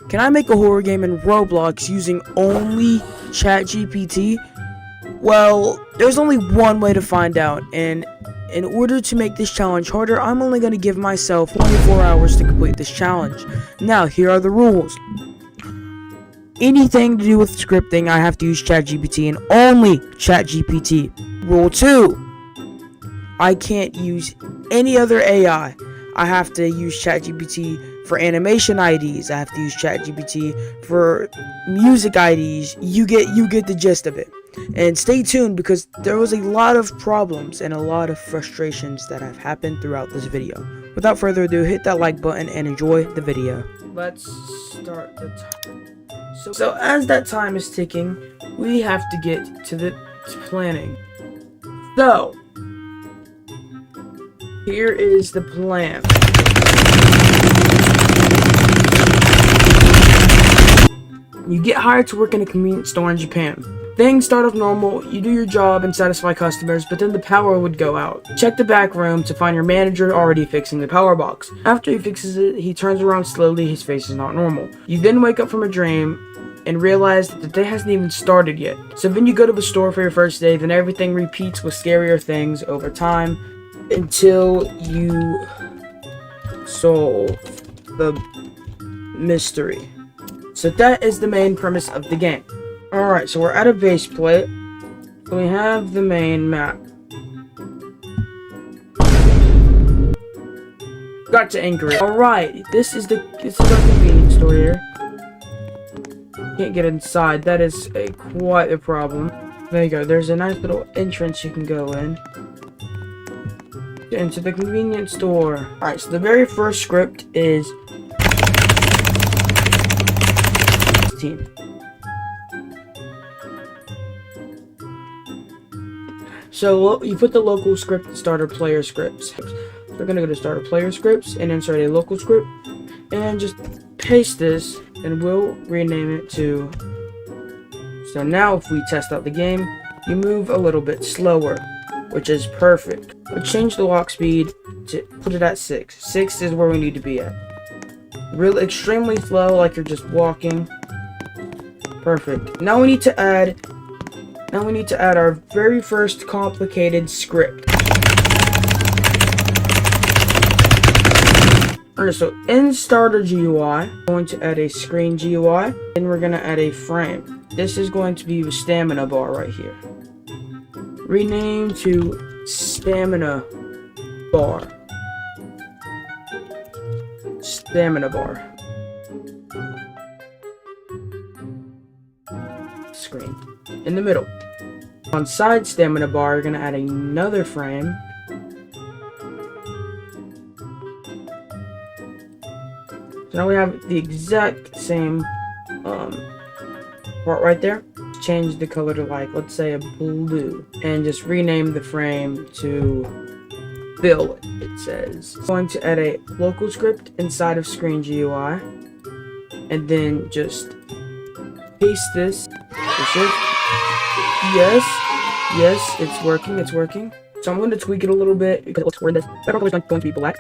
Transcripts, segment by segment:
Can I make a horror game in Roblox using only ChatGPT? Well, there's only one way to find out, and in order to make this challenge harder, I'm only going to give myself 24 hours to complete this challenge. Now, here are the rules. Anything to do with scripting, I have to use ChatGPT and only ChatGPT. Rule 2. I can't use any other AI. I have to use ChatGPT for animation IDs. I have to use ChatGPT for music IDs. You get the gist of it. And stay tuned because there was a lot of problems and a lot of frustrations that have happened throughout this video. Without further ado, hit that like button and enjoy the video. Let's start the time. So as that time is ticking, we have to get to the planning. So here is the plan. You get hired to work in a convenience store in Japan. Things start off normal, you do your job and satisfy customers, but then the power would go out. Check the back room to find your manager already fixing the power box. After he fixes it, he turns around slowly, his face is not normal. You then wake up from a dream and realize that the day hasn't even started yet. So then you go to the store for your first day, then everything repeats with scarier things over time until you solve the mystery. So that is the main premise of the game. Alright, so we're at a base plate. So we have the main map. Got to anchor it. Alright, this is our convenience store here. Can't get inside. That is quite a problem. There you go. There's a nice little entrance you can go in. Into the convenience store. Alright, so the very first script is 16. So you put the local script starter player scripts. So we're gonna go to starter player scripts and insert a local script and just paste this and we'll rename it to. So now if we test out the game, you move a little bit slower, which is perfect. We'll change the walk speed to put it at 6. 6 is where we need to be at. Really extremely slow, like you're just walking. Perfect. Now we need to add our very first complicated script. Alright, so in starter GUI, we're going to add a screen GUI, and we're going to add a frame. This is going to be the stamina bar right here. Rename to stamina bar. Stamina bar. Screen. In the middle. On side stamina bar, you're going to add another frame. So now we have the exact same part right there. Change the color to, like, let's say a blue. And just rename the frame to fill, it says. I'm going to add a local script inside of screen GUI. And then just paste this. Yes, it's working. So I'm going to tweak it a little bit because it looks weird. This background color is going to be black.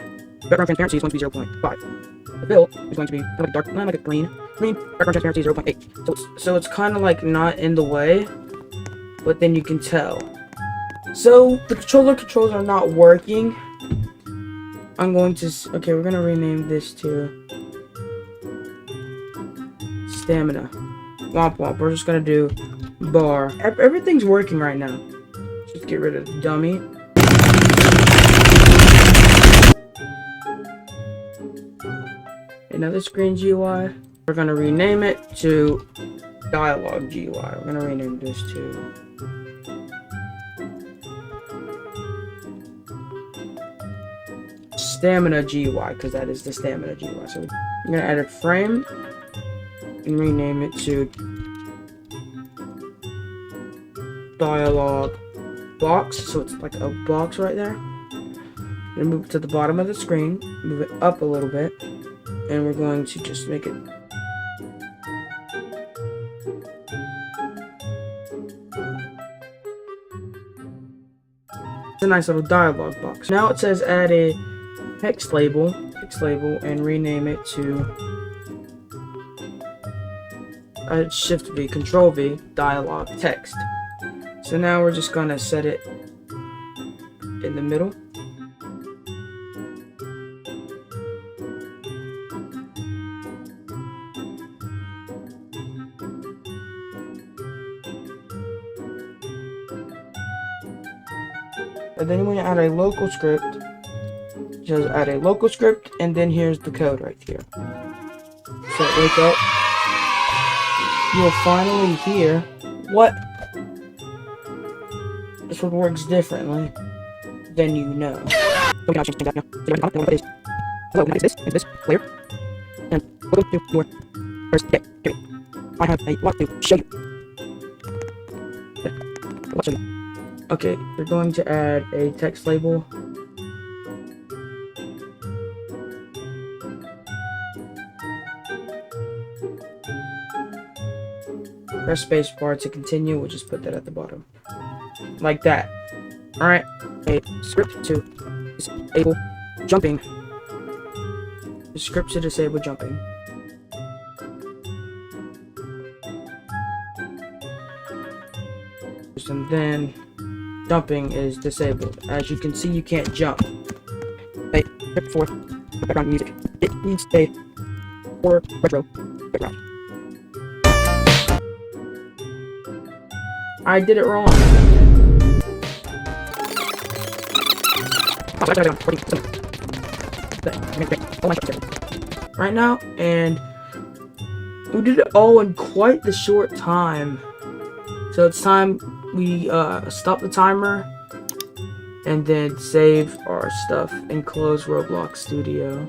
Background transparency is going to be 0.5. The fill is going to be kind of like dark, like a green. Background transparency is 0.8. So it's kind of like not in the way, but then you can tell. So the controls are not working. I'm going to, okay, we're going to rename this to stamina. Womp womp. We're just going to do bar. Everything's working right now. Just get rid of the dummy. Another screen GUI. We're going to rename it to dialogue GUI. We're going to rename this to stamina GUI because that is the stamina GUI. So I'm going to add a frame and rename it to dialogue box. So it's like a box right there. I'm going to move it to the bottom of the screen, move it up a little bit, and we're going to just make it a nice little dialogue box. Now it says add a text label and rename it to Shift V, Control V, dialog, text. So now we're just gonna set it in the middle. And then when you add a local script, just add a local script, and then here's the code right here. So wake up. You'll finally hear what this one works differently than you know. Hello, this player, and welcome to your first day. I have a lot to show you. Okay, you're going to add a text label. Press spacebar to continue. We'll just put that at the bottom, like that. All right, a script to disable jumping. The script to disable jumping. And then jumping is disabled. As you can see, you can't jump. A script for background music. It needs a or retro background. I did it wrong. Right now, and we did it all in quite the short time. So it's time we stop the timer and then save our stuff and close Roblox Studio.